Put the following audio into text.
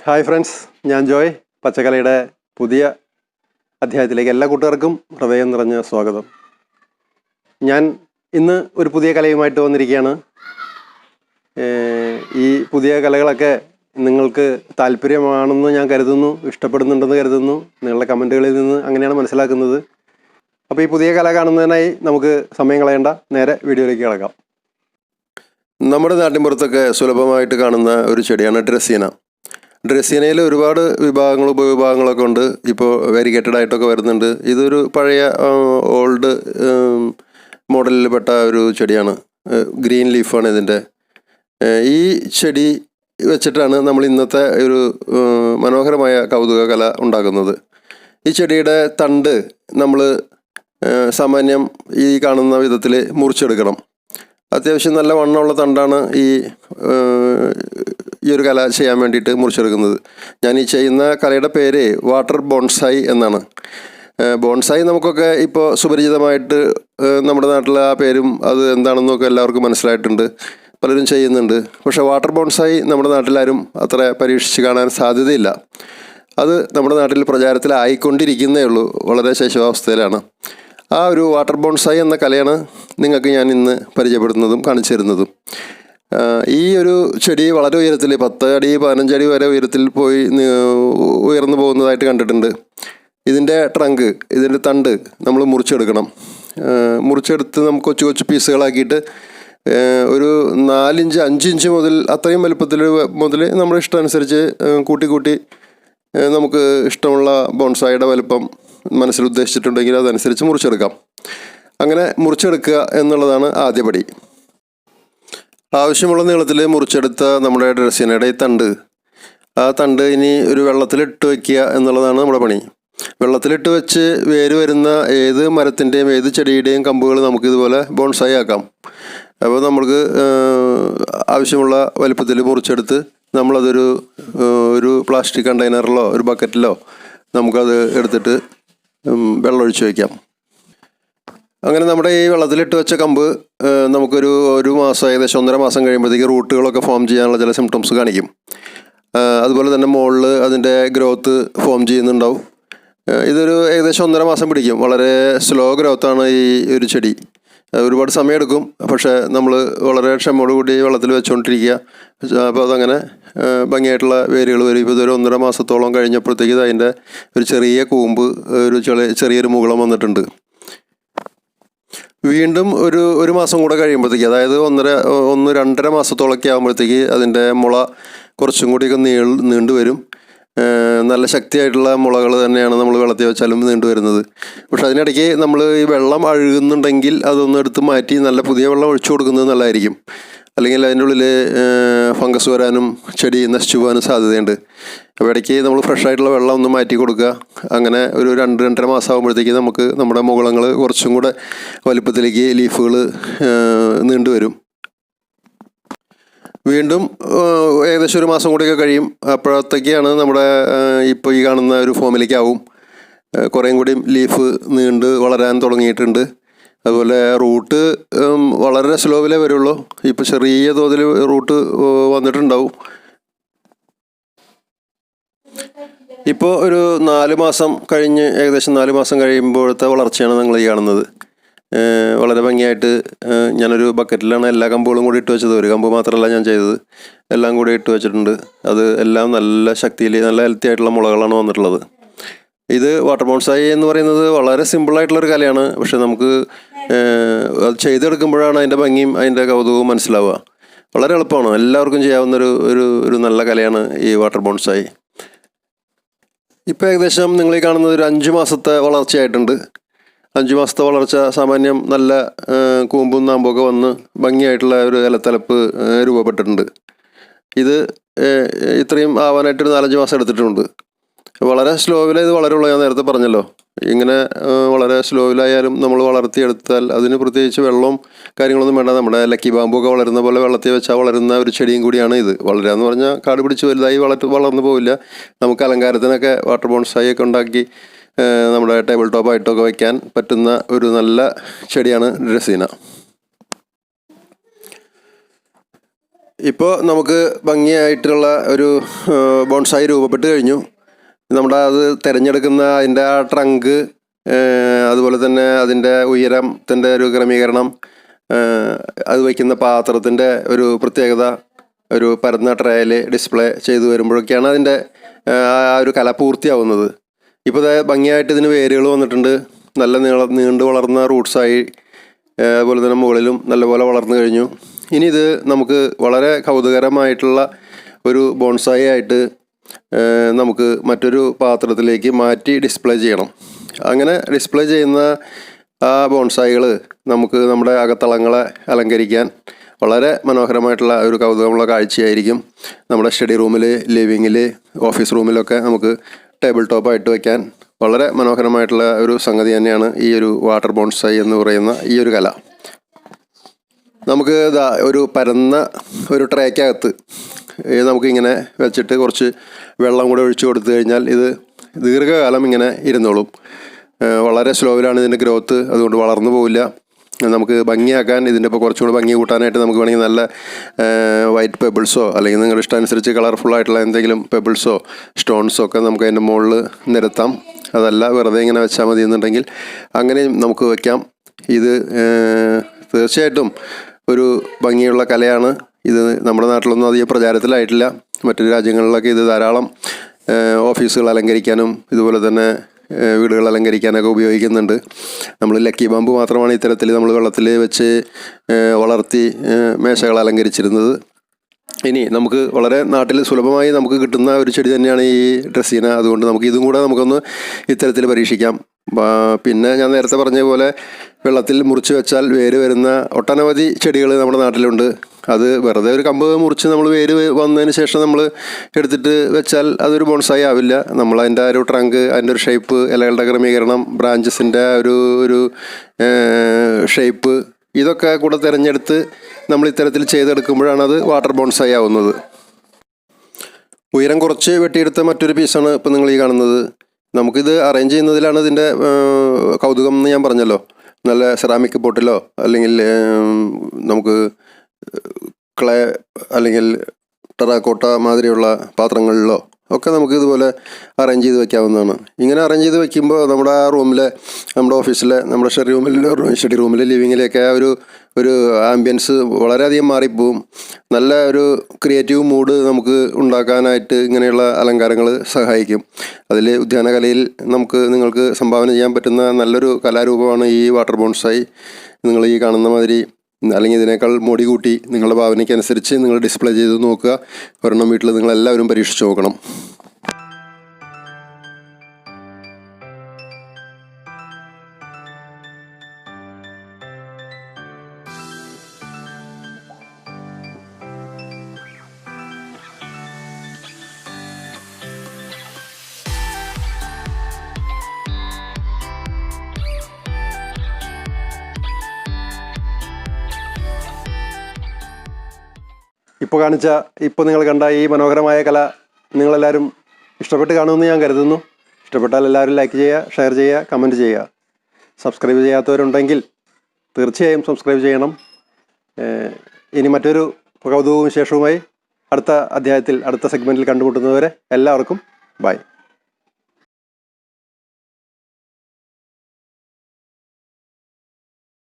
Hi friends, ഞാൻ ജോയ്. പച്ചക്കലയുടെ പുതിയ അധ്യായത്തിലേക്ക് എല്ലാ കൂട്ടുകാർക്കും ഹൃദയം നിറഞ്ഞ സ്വാഗതം. ഞാൻ ഇന്ന് ഒരു പുതിയ കലയുമായിട്ട് വന്നിരിക്കുകയാണ്. ഈ പുതിയ കലകളൊക്കെ നിങ്ങൾക്ക് താല്പര്യമാണെന്ന് ഞാൻ കരുതുന്നു, ഇഷ്ടപ്പെടുന്നുണ്ടെന്ന് കരുതുന്നു. നിങ്ങളുടെ കമൻറ്റുകളിൽ നിന്ന് അങ്ങനെയാണ് മനസ്സിലാക്കുന്നത്. അപ്പോൾ ഈ പുതിയ കല കാണുന്നതിനായി നമുക്ക് സമയം കളയേണ്ട, നേരെ വീഡിയോയിലേക്ക് കിടക്കാം. നമ്മുടെ നാട്ടിൻപുറത്തൊക്കെ സുലഭമായിട്ട് കാണുന്ന ഒരു ചെടിയാണ് ഡ്രസീന. ഡ്രസീനയിൽ ഒരുപാട് വിഭാഗങ്ങൾ ഉപവിഭാഗങ്ങളൊക്കെ ഉണ്ട്. ഇപ്പോൾ വാരിഗേറ്റഡ് ആയിട്ടൊക്കെ വരുന്നുണ്ട്. ഇതൊരു പഴയ ഓൾഡ് മോഡലിൽപ്പെട്ട ഒരു ചെടിയാണ്. ഗ്രീൻ ലീഫാണ് ഇതിൻ്റെ. ഈ ചെടി വെച്ചിട്ടാണ് നമ്മൾ ഇന്നത്തെ ഒരു മനോഹരമായ കൗതുക കല ഉണ്ടാക്കുന്നത്. ഈ ചെടിയുടെ തണ്ട് നമ്മൾ സാമാന്യം ഈ കാണുന്ന വിധത്തിൽ മുറിച്ചെടുക്കണം. അത്യാവശ്യം നല്ല വണ്ണമുള്ള തണ്ടാണ് ഈ ഒരു കല ചെയ്യാൻ വേണ്ടിയിട്ട് മുറിച്ചെടുക്കുന്നത്. ഞാൻ ഈ ചെയ്യുന്ന കലയുടെ പേര് വാട്ടർ ബോൺസായി എന്നാണ്. ബോൺസായി നമുക്കൊക്കെ ഇപ്പോൾ സുപരിചിതമായിട്ട് നമ്മുടെ നാട്ടിലെ ആ പേരും അത് എന്താണെന്നൊക്കെ എല്ലാവർക്കും മനസ്സിലായിട്ടുണ്ട്, പലരും ചെയ്യുന്നുണ്ട്. പക്ഷേ വാട്ടർ ബോൺസായി നമ്മുടെ നാട്ടിലാരും അത്ര പരീക്ഷിച്ച് കാണാൻ സാധ്യതയില്ല. അത് നമ്മുടെ നാട്ടിൽ പ്രചാരത്തിലായിക്കൊണ്ടിരിക്കുന്നേ ഉള്ളൂ, വളരെ ശൈശവാവസ്ഥയിലാണ്. ആ ഒരു വാട്ടർ ബോൺസായി എന്ന കലയാണ് നിങ്ങൾക്ക് ഞാൻ ഇന്ന് പരിചയപ്പെടുത്തുന്നതും കാണിച്ചു തരുന്നതും. ഈ ഒരു ചെടി വളരെ ഉയരത്തിൽ 10 അടി 15 അടി വരെ ഉയരത്തിൽ പോയി ഉയർന്നു പോകുന്നതായിട്ട് കണ്ടിട്ടുണ്ട്. ഇതിൻ്റെ ട്രങ്ക്, ഇതിൻ്റെ തണ്ട് നമ്മൾ മുറിച്ചെടുക്കണം. മുറിച്ചെടുത്ത് നമുക്ക് കൊച്ചു കൊച്ചു പീസുകളാക്കിയിട്ട് ഒരു 4 ഇഞ്ച് 5 ഇഞ്ച് മുതൽ അത്രയും വലുപ്പത്തിൽ മുതൽ നമ്മുടെ ഇഷ്ടമനുസരിച്ച് കൂട്ടി നമുക്ക് ഇഷ്ടമുള്ള ബോൺസായിയുടെ വലുപ്പം മനസ്സിൽ ഉദ്ദേശിച്ചിട്ടുണ്ടെങ്കിൽ അതനുസരിച്ച് മുറിച്ചെടുക്കാം. അങ്ങനെ മുറിച്ചെടുക്കുക എന്നുള്ളതാണ് ആദ്യപടി. ആവശ്യമുള്ള നീളത്തിൽ മുറിച്ചെടുത്ത നമ്മുടെ ഡ്രസീനയുടെ ഈ ആ തണ്ട് ഇനി ഒരു വെള്ളത്തിലിട്ട് വയ്ക്കുക എന്നുള്ളതാണ് നമ്മുടെ പണി. വെള്ളത്തിലിട്ട് വെച്ച് വേര് വരുന്ന ഏത് മരത്തിൻ്റെയും ഏത് ചെടിയുടെയും കമ്പുകൾ നമുക്കിതുപോലെ ബോൺസായി ആക്കാം. അപ്പോൾ നമുക്ക് ആവശ്യമുള്ള വലുപ്പത്തിൽ മുറിച്ചെടുത്ത് നമ്മളതൊരു പ്ലാസ്റ്റിക് കണ്ടെയ്നറിലോ ഒരു ബക്കറ്റിലോ നമുക്കത് എടുത്തിട്ട് വെള്ളമൊഴിച്ച് വയ്ക്കാം. അങ്ങനെ നമ്മുടെ ഈ വെള്ളത്തിലിട്ട് വെച്ച കമ്പ് നമുക്കൊരു മാസം, ഏകദേശം 1.5 മാസം കഴിയുമ്പോഴത്തേക്ക് റൂട്ടുകളൊക്കെ ഫോം ചെയ്യാനുള്ള ചില സിംറ്റംസ് കാണിക്കും. അതുപോലെ തന്നെ മുകളിൽ അതിൻ്റെ ഗ്രോത്ത് ഫോം ചെയ്യുന്നുണ്ടാവും. ഇതൊരു ഏകദേശം 1.5 മാസം പിടിക്കും. വളരെ സ്ലോ ഗ്രോത്താണ് ഈ ഒരു ചെടി. ഒരുപാട് സമയമെടുക്കും. പക്ഷേ നമ്മൾ വളരെ ക്ഷമയോടുകൂടി വെള്ളത്തിൽ വെച്ചുകൊണ്ടിരിക്കുക. അപ്പോൾ അതങ്ങനെ ഭംഗിയായിട്ടുള്ള വേരുകൾ വരും. ഇപ്പോൾ ഇതൊരു 1.5 മാസത്തോളം കഴിഞ്ഞപ്പോഴത്തേക്ക് അതിൻ്റെ ഒരു ചെറിയ കൂമ്പ്, ചെറിയൊരു മുകുളം വന്നിട്ടുണ്ട്. വീണ്ടും ഒരു മാസം കൂടെ കഴിയുമ്പോഴത്തേക്ക്, അതായത് 1-2.5 മാസത്തോളമൊക്കെ ആകുമ്പോഴത്തേക്ക് അതിൻ്റെ മുള കുറച്ചും കൂടിയൊക്കെ നീണ്ടു വരും. നല്ല ശക്തിയായിട്ടുള്ള മുളകൾ തന്നെയാണ് നമ്മൾ വെള്ളത്തിൽ വെച്ചാലും നീണ്ടു വരുന്നത്. പക്ഷെ അതിനിടയ്ക്ക് നമ്മൾ ഈ വെള്ളം അഴുകുന്നുണ്ടെങ്കിൽ അതൊന്ന് എടുത്ത് മാറ്റി നല്ല പുതിയ വെള്ളം ഒഴിച്ചു കൊടുക്കുന്നത് നല്ലതായിരിക്കും. അല്ലെങ്കിൽ അതിൻ്റെ ഉള്ളിൽ ഫംഗസ് വരാനും ചെടി നശിച്ചു പോകാനും സാധ്യതയുണ്ട്. അപ്പോൾ ഇടയ്ക്ക് നമ്മൾ ഫ്രഷായിട്ടുള്ള വെള്ളം ഒന്ന് മാറ്റി കൊടുക്കുക. അങ്ങനെ ഒരു 2-2.5 മാസം ആകുമ്പോഴത്തേക്ക് നമുക്ക് നമ്മുടെ മുകുളങ്ങൾ കുറച്ചും കൂടെ വലുപ്പത്തിലേക്ക് ലീഫുകൾ നീണ്ടുവരും. വീണ്ടും ഏകദേശം 1 മാസം കൂടിയൊക്കെ കഴിയും. അപ്പോഴത്തേക്കാണ് നമ്മുടെ ഇപ്പോൾ ഈ കാണുന്ന ഒരു ഫോമിലേക്ക് ആവും. കുറേയും കൂടി ലീഫ് നീണ്ട് വളരാൻ തുടങ്ങിയിട്ടുണ്ട്. അതുപോലെ റൂട്ട് വളരെ സ്ലോവിലേ വരുള്ളൂ. ഇപ്പോൾ ചെറിയ തോതിൽ റൂട്ട് വന്നിട്ടുണ്ടാവും. ഇപ്പോൾ ഒരു 4 മാസം കഴിഞ്ഞ്, ഏകദേശം 4 മാസം കഴിയുമ്പോഴത്തെ വളർച്ചയാണ് നിങ്ങൾ ഈ കാണുന്നത്. വളരെ ഭംഗിയായിട്ട് ഞാനൊരു ബക്കറ്റിലാണ് എല്ലാ കമ്പുകളും കൂടി ഇട്ട് വെച്ചത്. ഒരു കമ്പ് മാത്രമല്ല ഞാൻ ചെയ്തത്, എല്ലാം കൂടി ഇട്ട് വെച്ചിട്ടുണ്ട്. അത് എല്ലാം നല്ല ശക്തിയിൽ നല്ല ഹെൽത്തി ആയിട്ടുള്ള മുളകളാണ് വന്നിട്ടുള്ളത്. ഇത് വാട്ടർ ബോൺസായി എന്ന് പറയുന്നത് വളരെ സിമ്പിളായിട്ടുള്ളൊരു കലയാണ്. പക്ഷെ നമുക്ക് അത് ചെയ്തെടുക്കുമ്പോഴാണ് അതിൻ്റെ ഭംഗിയും അതിൻ്റെ കൗതുകവും മനസ്സിലാവുക. വളരെ എളുപ്പമാണ്, എല്ലാവർക്കും ചെയ്യാവുന്നൊരു നല്ല കലയാണ് ഈ വാട്ടർ ബോൺസായി. ഇപ്പോൾ ഏകദേശം നിങ്ങൾ ഈ കാണുന്നത് ഒരു 5 മാസത്തെ വളർച്ചയായിട്ടുണ്ട്. 5 മാസത്തെ വളർച്ച സാമാന്യം നല്ല കൂമ്പും നാമ്പൊക്കെ വന്ന് ഭംഗിയായിട്ടുള്ള ഒരു ഇലത്തലപ്പ് രൂപപ്പെട്ടിട്ടുണ്ട്. ഇത് ഇത്രയും ആവാനായിട്ടൊരു 4-5 മാസം എടുത്തിട്ടുണ്ട്. വളരെ സ്ലോവിലേ ഇത് വളരുള്ളൂ. ഞാൻ നേരത്തെ പറഞ്ഞല്ലോ, ഇങ്ങനെ വളരെ സ്ലോവിലായാലും നമ്മൾ വളർത്തിയെടുത്താൽ അതിന് പ്രത്യേകിച്ച് വെള്ളവും കാര്യങ്ങളൊന്നും വേണ്ട. നമ്മുടെ ലക്കി ബാമ്പൊക്കെ വളരുന്ന പോലെ വെള്ളത്തിൽ വെച്ചാൽ വളരുന്ന ഒരു ചെടിയും കൂടിയാണ് ഇത്. വളരുക എന്ന് പറഞ്ഞാൽ കാട് പിടിച്ച് വലുതായി വളർന്നു പോവില്ല. നമുക്ക് അലങ്കാരത്തിനൊക്കെ വാട്ടർ ബോൺസായി ഒക്കെ ഉണ്ടാക്കി നമ്മുടെ ടേബിൾ ടോപ്പായിട്ടൊക്കെ വയ്ക്കാൻ പറ്റുന്ന ഒരു നല്ല ചെടിയാണ് ഡ്രസീന. ഇപ്പോൾ നമുക്ക് ഭംഗിയായിട്ടുള്ള ഒരു ബോൺസായി രൂപപ്പെട്ട് കഴിഞ്ഞു. നമ്മുടെ അത് തിരഞ്ഞെടുക്കുന്ന അതിൻ്റെ ആ ട്രങ്ക്, അതുപോലെ തന്നെ അതിൻ്റെ ഉയരത്തിൻ്റെ ഒരു ക്രമീകരണം, അത് വയ്ക്കുന്ന പാത്രത്തിൻ്റെ ഒരു പ്രത്യേകത, ഒരു പരന്ന ട്രയൽ ഡിസ്പ്ലേ ചെയ്തു വരുമ്പോഴൊക്കെയാണ് അതിൻ്റെ ആ ഒരു കല പൂർത്തിയാവുന്നത്. ഇപ്പോൾ ഇത് ഭംഗിയായിട്ട് ഇതിന് വേരുകൾ വന്നിട്ടുണ്ട്, നല്ല നീണ്ടു വളർന്ന റൂട്ട്സായി, അതുപോലെ തന്നെ മുകളിലും നല്ലപോലെ വളർന്നു കഴിഞ്ഞു. ഇനി ഇത് നമുക്ക് വളരെ കൗതുകരമായിട്ടുള്ള ഒരു ബോൺസായി ആയിട്ട് നമുക്ക് മറ്റൊരു പാത്രത്തിലേക്ക് മാറ്റി ഡിസ്പ്ലേ ചെയ്യണം. അങ്ങനെ ഡിസ്പ്ലേ ചെയ്യുന്ന ആ ബോൺസായികൾ നമുക്ക് നമ്മുടെ അകത്തളങ്ങളെ അലങ്കരിക്കാൻ വളരെ മനോഹരമായിട്ടുള്ള ഒരു കൗതുകമുള്ള കാഴ്ചയായിരിക്കും. നമ്മുടെ സ്റ്റഡി റൂമിൽ, ലിവിങ്ങിൽ, ഓഫീസ് റൂമിലൊക്കെ നമുക്ക് ടേബിൾ ടോപ്പായിട്ട് വയ്ക്കാൻ വളരെ മനോഹരമായിട്ടുള്ള ഒരു സംഗതി തന്നെയാണ് ഈ ഒരു വാട്ടർ ബോൺസായി എന്ന് പറയുന്ന ഈ ഒരു കല. നമുക്ക് ഒരു പരന്ന ഒരു ട്രേക്കകത്ത് നമുക്കിങ്ങനെ വെച്ചിട്ട് കുറച്ച് വെള്ളം കൂടെ ഒഴിച്ചു കൊടുത്തു കഴിഞ്ഞാൽ ഇത് ദീർഘകാലം ഇങ്ങനെ ഇരുന്നോളും. വളരെ സ്ലോവിലാണ് ഇതിൻ്റെ ഗ്രോത്ത്, അതുകൊണ്ട് വളർന്നു പോവില്ല. നമുക്ക് ഭംഗിയാക്കാൻ, ഇതിൻ്റെ ഇപ്പോൾ കുറച്ചുകൂടി ഭംഗി കൂട്ടാനായിട്ട് നമുക്ക് വേണമെങ്കിൽ നല്ല വൈറ്റ് പെബിൾസോ അല്ലെങ്കിൽ നിങ്ങളുടെ ഇഷ്ടമനുസരിച്ച് കളർഫുള്ളായിട്ടുള്ള എന്തെങ്കിലും പെബിൾസോ സ്റ്റോൺസോ ഒക്കെ നമുക്ക് അതിൻ്റെ മുകളിൽ നിരത്താം. അതല്ല വെറുതെ ഇങ്ങനെ വെച്ചാൽ മതി എന്നുണ്ടെങ്കിൽ അങ്ങനെയും നമുക്ക് വയ്ക്കാം. ഇത് തീർച്ചയായിട്ടും ഒരു ഭംഗിയുള്ള കലയാണ്. ഇത് നമ്മുടെ നാട്ടിലൊന്നും അധികം പ്രചാരത്തിലായിട്ടില്ല. മറ്റു രാജ്യങ്ങളിലൊക്കെ ഇത് ധാരാളം ഓഫീസുകൾ അലങ്കരിക്കാനും ഇതുപോലെ തന്നെ വീടുകൾ അലങ്കരിക്കാനൊക്കെ ഉപയോഗിക്കുന്നുണ്ട്. നമ്മൾ ലക്കി ബാമ്പു മാത്രമാണ് ഇത്തരത്തിൽ നമ്മൾ വെള്ളത്തിൽ വെച്ച് വളർത്തി മേശകൾ അലങ്കരിച്ചിരുന്നത്. ഇനി നമുക്ക് വളരെ നാട്ടിൽ സുലഭമായി നമുക്ക് കിട്ടുന്ന ഒരു ചെടി തന്നെയാണ് ഈ ഡ്രസ്സീന. അതുകൊണ്ട് നമുക്ക് ഇതും കൂടെ നമുക്കൊന്ന് ഇത്തരത്തിൽ പരീക്ഷിക്കാം. പിന്നെ ഞാൻ നേരത്തെ പറഞ്ഞ പോലെ വെള്ളത്തിൽ മുറിച്ച് വെച്ചാൽ വേര് വരുന്ന ഒട്ടനവധി ചെടികൾ നമ്മുടെ നാട്ടിലുണ്ട്. അത് വെറുതെ ഒരു കമ്പ് മുറിച്ച് നമ്മൾ വേര് വന്നതിന് ശേഷം നമ്മൾ എടുത്തിട്ട് വെച്ചാൽ അതൊരു ബോൺസായി ആവില്ല. നമ്മൾ അതിൻ്റെ ഒരു ട്രങ്ക്, അതിൻ്റെ ഒരു ഷേപ്പ്, ഇലകളുടെ ക്രമീകരണം, ബ്രാഞ്ചസിൻ്റെ ഒരു ഷേപ്പ്, ഇതൊക്കെ കൂടെ തിരഞ്ഞെടുത്ത് നമ്മൾ ഇത്തരത്തിൽ ചെയ്തെടുക്കുമ്പോഴാണ് അത് വാട്ടർ ബോൺസായി ആവുന്നത്. ഉയരം കുറച്ച് വെട്ടിയെടുത്ത മറ്റൊരു പീസാണ് ഇപ്പോൾ നിങ്ങൾ ഈ കാണുന്നത്. നമുക്കിത് അറേഞ്ച് ചെയ്യുന്നതിലാണ് ഇതിൻ്റെ കൗതുകം എന്ന് ഞാൻ പറഞ്ഞല്ലോ. നല്ല സെറാമിക് പോട്ടിലോ അല്ലെങ്കിൽ നമുക്ക് ക്ലേ അല്ലെങ്കിൽ ടെറാക്കോട്ട മാതിരിയുള്ള പാത്രങ്ങളിലോ ഒക്കെ നമുക്ക് ഇതുപോലെ അറേഞ്ച് ചെയ്ത് വയ്ക്കാവുന്നതാണ്. ഇങ്ങനെ അറേഞ്ച് ചെയ്ത് വയ്ക്കുമ്പോൾ നമ്മുടെ ആ റൂമിലെ, നമ്മുടെ ഓഫീസിലെ, നമ്മുടെ സ്റ്റഡി റൂമിൽ, ലിവിങ്ങിലെയൊക്കെ ഒരു ആംബിയൻസ് വളരെയധികം മാറിപ്പോവും. നല്ല ഒരു ക്രിയേറ്റീവ് മൂഡ് നമുക്ക് ഉണ്ടാക്കാനായിട്ട് ഇങ്ങനെയുള്ള അലങ്കാരങ്ങൾ സഹായിക്കും. അതിൽ ഉദ്യാനകലയിൽ നിങ്ങൾക്ക് സംഭാവന ചെയ്യാൻ പറ്റുന്ന നല്ലൊരു കലാരൂപമാണ് ഈ വാട്ടർ ബോൺസായി. നിങ്ങൾ ഈ കാണുന്ന മാതിരി അല്ലെങ്കിൽ ഇതിനേക്കാൾ മോടി കൂട്ടി നിങ്ങളുടെ ഭാവനയ്ക്കനുസരിച്ച് നിങ്ങൾ ഡിസ്പ്ലേ ചെയ്ത് നോക്കുക. ഒരെണ്ണം വീട്ടിൽ നിങ്ങളെല്ലാവരും പരീക്ഷിച്ച് നോക്കണം. ഇപ്പോൾ നിങ്ങൾ കണ്ട ഈ മനോഹരമായ കല നിങ്ങളെല്ലാവരും ഇഷ്ടപ്പെട്ട് കാണുമെന്ന് ഞാൻ കരുതുന്നു. ഇഷ്ടപ്പെട്ടാൽ എല്ലാവരും ലൈക്ക് ചെയ്യുക, ഷെയർ ചെയ്യുക, കമൻറ്റ് ചെയ്യുക. സബ്സ്ക്രൈബ് ചെയ്യാത്തവരുണ്ടെങ്കിൽ തീർച്ചയായും സബ്സ്ക്രൈബ് ചെയ്യണം. ഇനി മറ്റൊരു കൗതുകവും വിശേഷവുമായി അടുത്ത അധ്യായത്തിൽ, അടുത്ത സെഗ്മെൻറ്റിൽ കണ്ടുമുട്ടുന്നതുവരെ എല്ലാവർക്കും ബൈ.